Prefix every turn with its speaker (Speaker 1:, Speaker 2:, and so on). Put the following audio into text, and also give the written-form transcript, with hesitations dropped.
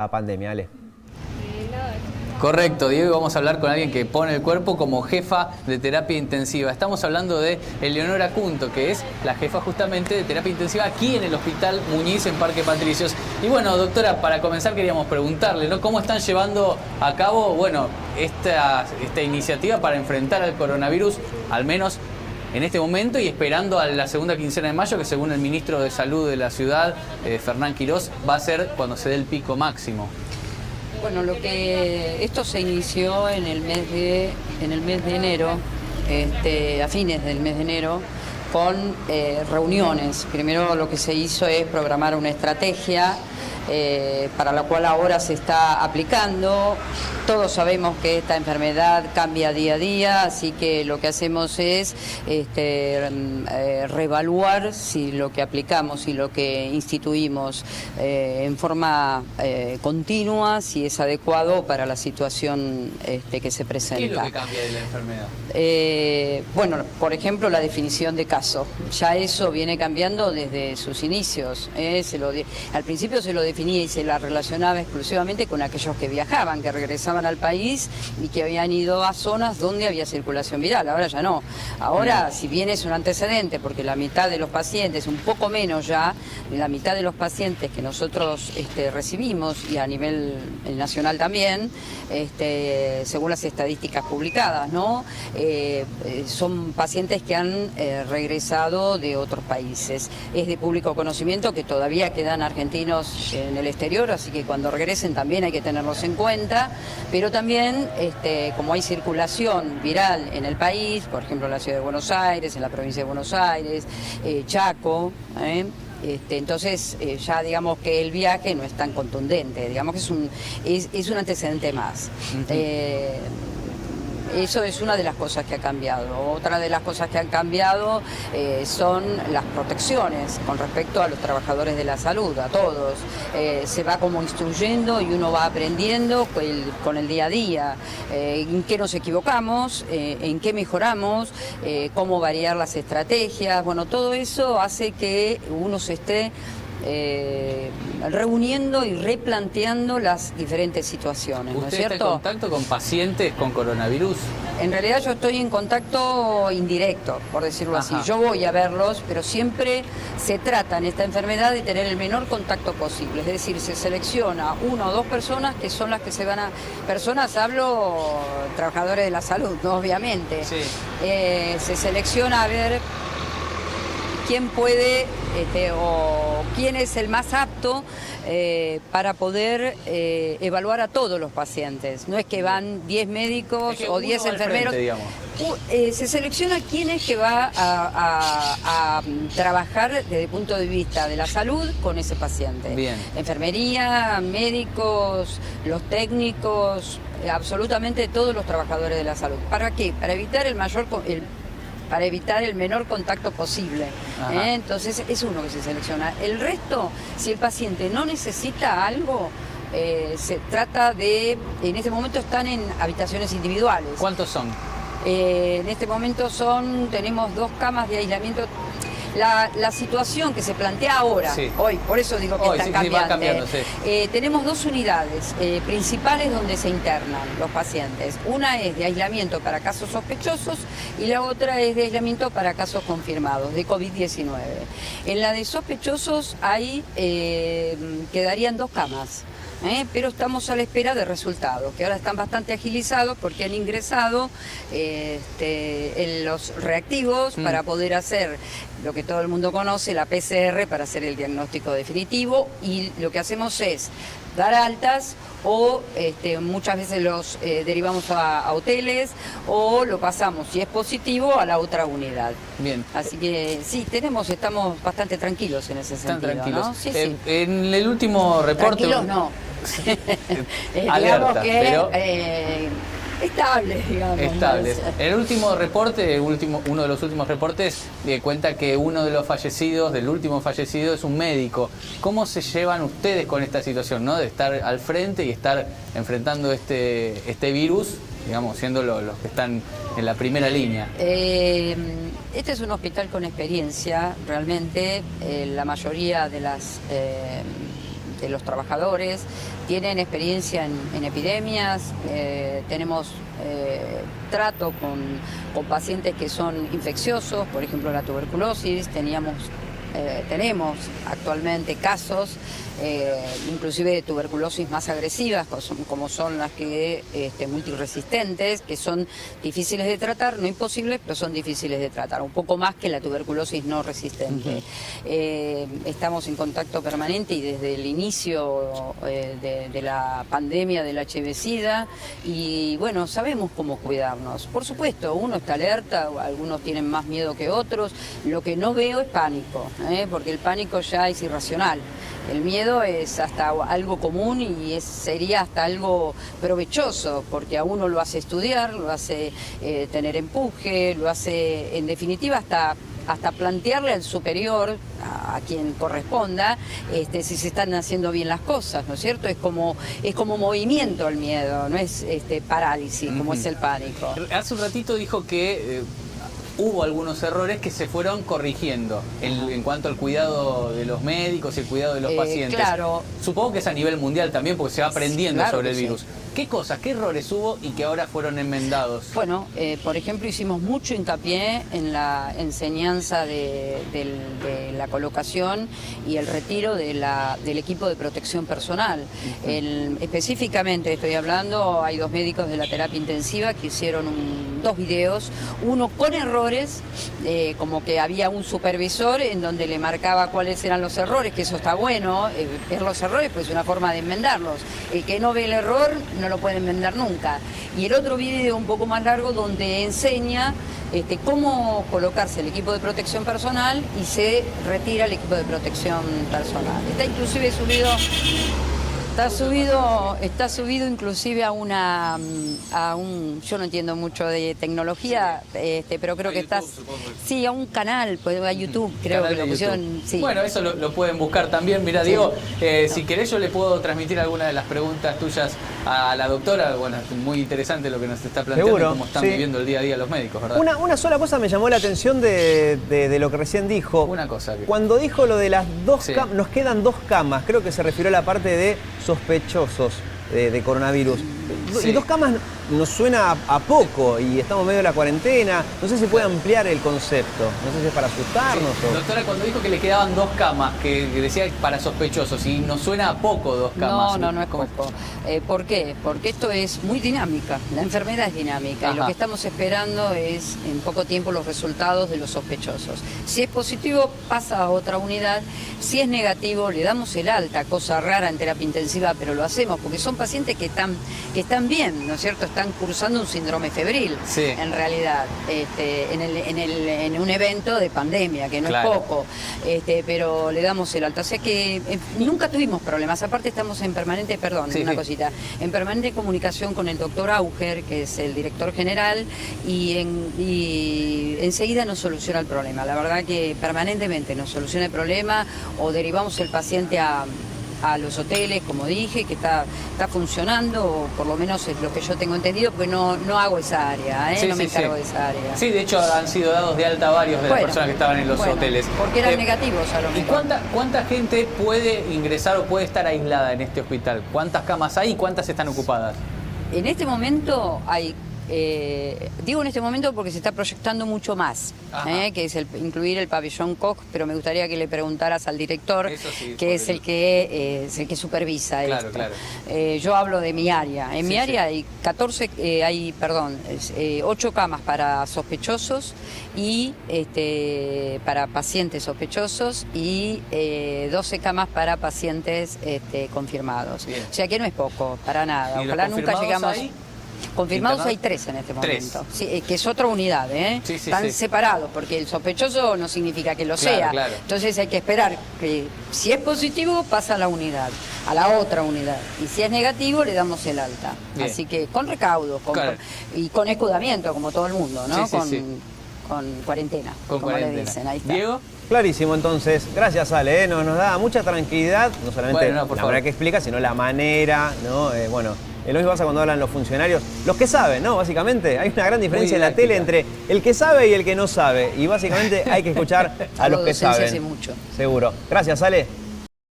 Speaker 1: la pandemia, Ale.
Speaker 2: Correcto, Diego, vamos a hablar con alguien que pone el cuerpo como jefa de terapia intensiva. Estamos hablando de Eleonora Cunto, que es la jefa justamente de terapia intensiva aquí en el Hospital Muñiz en Parque Patricios. Y bueno, doctora, para comenzar queríamos preguntarle, ¿no? ¿Cómo están llevando a cabo, bueno, esta iniciativa para enfrentar al coronavirus, al menos en este momento, y esperando a la segunda quincena de mayo, que según el ministro de Salud de la ciudad, Fernán Quirós, va a ser cuando se dé el pico máximo?
Speaker 3: Bueno, esto se inició en el mes de enero, a fines del mes de enero, con reuniones. Primero lo que se hizo es programar una estrategia para la cual ahora se está aplicando. Todos sabemos que esta enfermedad cambia día a día, así que lo que hacemos es reevaluar si lo que aplicamos y lo que instituimos en forma continua, si es adecuado para la situación que se presenta.
Speaker 2: ¿Qué es lo que cambia de la enfermedad?
Speaker 3: Bueno, por ejemplo, la definición de caso. Ya eso viene cambiando desde sus inicios. Al principio se lo definía y se la relacionaba exclusivamente con aquellos que viajaban, que regresaban al país y que habían ido a zonas donde había circulación viral. Ahora ya no. Ahora, si bien es un antecedente, porque la mitad de los pacientes, un poco menos ya, la mitad de los pacientes que nosotros recibimos, y a nivel nacional también, según las estadísticas publicadas, ¿no? Son pacientes que han regresado de otros países. Es de público conocimiento que todavía quedan argentinos en el exterior, así que cuando regresen también hay que tenerlos en cuenta, pero también como hay circulación viral en el país, por ejemplo en la ciudad de Buenos Aires, en la provincia de Buenos Aires, Chaco, entonces ya digamos que el viaje no es tan contundente, digamos que es un antecedente más. Eso es una de las cosas que ha cambiado. Otra de las cosas que han cambiado son las protecciones con respecto a los trabajadores de la salud, a todos. Se va como instruyendo y uno va aprendiendo con el día a día en qué nos equivocamos, en qué mejoramos, cómo variar las estrategias. Bueno, todo eso hace que uno se esté reuniendo y replanteando las diferentes situaciones, ¿no es cierto?
Speaker 2: ¿Usted está en contacto con pacientes con coronavirus?
Speaker 3: En realidad yo estoy en contacto indirecto, por decirlo así. Yo voy a verlos, pero siempre se trata en esta enfermedad de tener el menor contacto posible. Es decir, se selecciona una o dos personas que son las que se van a... Personas, hablo trabajadores de la salud, ¿no? Obviamente.
Speaker 2: Sí.
Speaker 3: Se selecciona a ver quién puede o quién es el más apto para poder evaluar a todos los pacientes. No es que van 10 médicos o 10 enfermeros. Se selecciona quién es que va a trabajar desde el punto de vista de la salud con ese paciente.
Speaker 2: Bien.
Speaker 3: Enfermería, médicos, los técnicos, absolutamente todos los trabajadores de la salud. ¿Para qué? Para evitar para evitar el menor contacto posible. Entonces es uno que se selecciona. El resto, si el paciente no necesita algo, se trata de... En este momento están en habitaciones individuales.
Speaker 2: ¿Cuántos son?
Speaker 3: En este momento tenemos 2 camas de aislamiento. La situación que se plantea ahora,
Speaker 2: sí,
Speaker 3: hoy, por eso digo que está cambiante.
Speaker 2: Va cambiando, sí.
Speaker 3: Tenemos 2 unidades principales donde se internan los pacientes. Una es de aislamiento para casos sospechosos y la otra es de aislamiento para casos confirmados de COVID-19. En la de sospechosos ahí quedarían 2 camas. Pero estamos a la espera de resultados, que ahora están bastante agilizados porque han ingresado en los reactivos para poder hacer lo que todo el mundo conoce, la PCR, para hacer el diagnóstico definitivo, y lo que hacemos es dar altas o muchas veces los derivamos a hoteles o lo pasamos, si es positivo, a la otra unidad.
Speaker 2: Bien.
Speaker 3: Así que sí, estamos bastante tranquilos en ese sentido.
Speaker 2: ¿Están tranquilos?
Speaker 3: ¿No? Sí, sí.
Speaker 2: En el último reporte...
Speaker 3: Tranquilos no.
Speaker 2: Alerta, pero...
Speaker 3: Estables, digamos.
Speaker 2: Estables. El último reporte, uno de los últimos reportes, cuenta que uno de los fallecidos, del último fallecido, es un médico. ¿Cómo se llevan ustedes con esta situación, ¿no? De estar al frente y estar enfrentando este virus, digamos, siendo los que están en la primera línea?
Speaker 3: Este es un hospital con experiencia, realmente. La mayoría de las los trabajadores, tienen experiencia en epidemias, tenemos trato con pacientes que son infecciosos, por ejemplo la tuberculosis, tenemos actualmente casos, inclusive de tuberculosis más agresivas, como son las que multiresistentes, que son difíciles de tratar, no imposibles, pero son difíciles de tratar, un poco más que la tuberculosis no resistente. Estamos en contacto permanente y desde el inicio de la pandemia del HIV-Sida, y bueno, sabemos cómo cuidarnos. Por supuesto, uno está alerta, algunos tienen más miedo que otros, lo que no veo es pánico, porque el pánico ya es irracional. El miedo es hasta algo común y sería hasta algo provechoso, porque a uno lo hace estudiar, lo hace tener empuje, lo hace, en definitiva, hasta plantearle al superior, a quien corresponda, si se están haciendo bien las cosas, ¿no es cierto? Es como movimiento el miedo, no es parálisis, como es el pánico.
Speaker 2: Hace un ratito dijo que hubo algunos errores que se fueron corrigiendo en cuanto al cuidado de los médicos y el cuidado de los pacientes.
Speaker 3: Claro.
Speaker 2: Supongo que es a nivel mundial también, porque se va aprendiendo
Speaker 3: claro
Speaker 2: sobre el virus.
Speaker 3: Sí.
Speaker 2: ¿Qué cosas, qué errores hubo y que ahora fueron enmendados?
Speaker 3: Bueno, por ejemplo, hicimos mucho hincapié en la enseñanza de la colocación y el retiro del equipo de protección personal. Específicamente estoy hablando, hay 2 médicos de la terapia intensiva que hicieron 2 videos, uno con errores, como que había un supervisor en donde le marcaba cuáles eran los errores, que eso está bueno, ver los errores pues es una forma de enmendarlos. El que no ve el error no lo puede enmendar nunca. Y el otro video un poco más largo donde enseña cómo colocarse el equipo de protección personal y se retira el equipo de protección personal. Está inclusive subido... Está subido inclusive a un, yo no entiendo mucho de tecnología, pero creo que está, sí, a un canal, pues a YouTube, creo que lo pusieron, sí.
Speaker 2: Bueno, eso lo pueden buscar también. Mira, sí. Diego, si querés yo le puedo transmitir alguna de las preguntas tuyas a la doctora. Bueno, es muy interesante lo que nos está planteando.
Speaker 1: Seguro,
Speaker 2: cómo están
Speaker 1: sí.
Speaker 2: viviendo el día a día los médicos, ¿verdad?
Speaker 1: Una sola cosa me llamó la atención de lo que recién dijo.
Speaker 2: Una cosa.
Speaker 1: Cuando dijo lo de las 2
Speaker 2: sí.
Speaker 1: camas, nos quedan 2 camas, creo que se refirió a la parte de sospechosos de coronavirus.
Speaker 2: Sí.
Speaker 1: Y 2 camas nos suena a poco y estamos en medio de la cuarentena. No sé si puede ampliar el concepto. No sé si es para asustarnos
Speaker 2: sí. Doctora, cuando dijo que le quedaban 2 camas, que decía para sospechosos, y nos suena a poco 2 camas.
Speaker 3: No es poco. ¿Por qué? Porque esto es muy dinámica. La enfermedad es dinámica. Ajá. Y lo que estamos esperando es en poco tiempo los resultados de los sospechosos. Si es positivo, pasa a otra unidad. Si es negativo, le damos el alta, cosa rara en terapia intensiva, pero lo hacemos porque son pacientes que están bien, ¿no es cierto? Están cursando un síndrome febril, sí. En realidad, en un evento de pandemia, que no claro. Es poco, pero le damos el alta. O sea que nunca tuvimos problemas. Aparte estamos en permanente, sí, una cosita, en permanente comunicación con el doctor Auger, que es el director general, y enseguida nos soluciona el problema. La verdad que permanentemente nos soluciona el problema, o derivamos el paciente a los hoteles, como dije, que está funcionando, o por lo menos es lo que yo tengo entendido, porque no hago esa área,
Speaker 2: sí,
Speaker 3: no me encargo
Speaker 2: sí.
Speaker 3: de esa área.
Speaker 2: Sí, de hecho han sido dados de alta varios de las personas que estaban en los hoteles.
Speaker 3: Porque eran negativos a lo mejor.
Speaker 2: ¿Y cuánta gente puede ingresar o puede estar aislada en este hospital? ¿Cuántas camas hay y cuántas están ocupadas?
Speaker 3: En este momento hay... digo en este momento porque se está proyectando mucho más, que es incluir el pabellón Koch, pero me gustaría que le preguntaras al director, sí, que es el que supervisa
Speaker 2: claro,
Speaker 3: esto.
Speaker 2: Claro.
Speaker 3: Yo hablo de mi área. En mi área hay 8 camas para sospechosos y para pacientes sospechosos y 12 camas para pacientes confirmados. Bien. O sea que no es poco, para nada. Ojalá nunca llegamos...
Speaker 2: Ahí?
Speaker 3: Confirmados hay 3 en este momento, sí, que es otra unidad,
Speaker 2: sí,
Speaker 3: están separados, porque el sospechoso no significa que lo sea,
Speaker 2: claro.
Speaker 3: Entonces hay que esperar que si es positivo pasa a la unidad, a la otra unidad, y si es negativo le damos el alta. Bien. Así que con recaudo claro. Y con escudamiento, como todo el mundo, ¿no? Con cuarentena, como le dicen, ahí está.
Speaker 2: ¿Diego?
Speaker 1: Clarísimo, entonces. Gracias, Ale. Nos da mucha tranquilidad, no solamente la manera que explica, sino la manera, ¿no? Lo mismo pasa cuando hablan los funcionarios, los que saben, ¿no? Básicamente, hay una gran diferencia en la tele entre el que sabe y el que no sabe. Y básicamente hay que escuchar a los que saben.
Speaker 3: Hace mucho.
Speaker 1: Seguro. Gracias, Ale.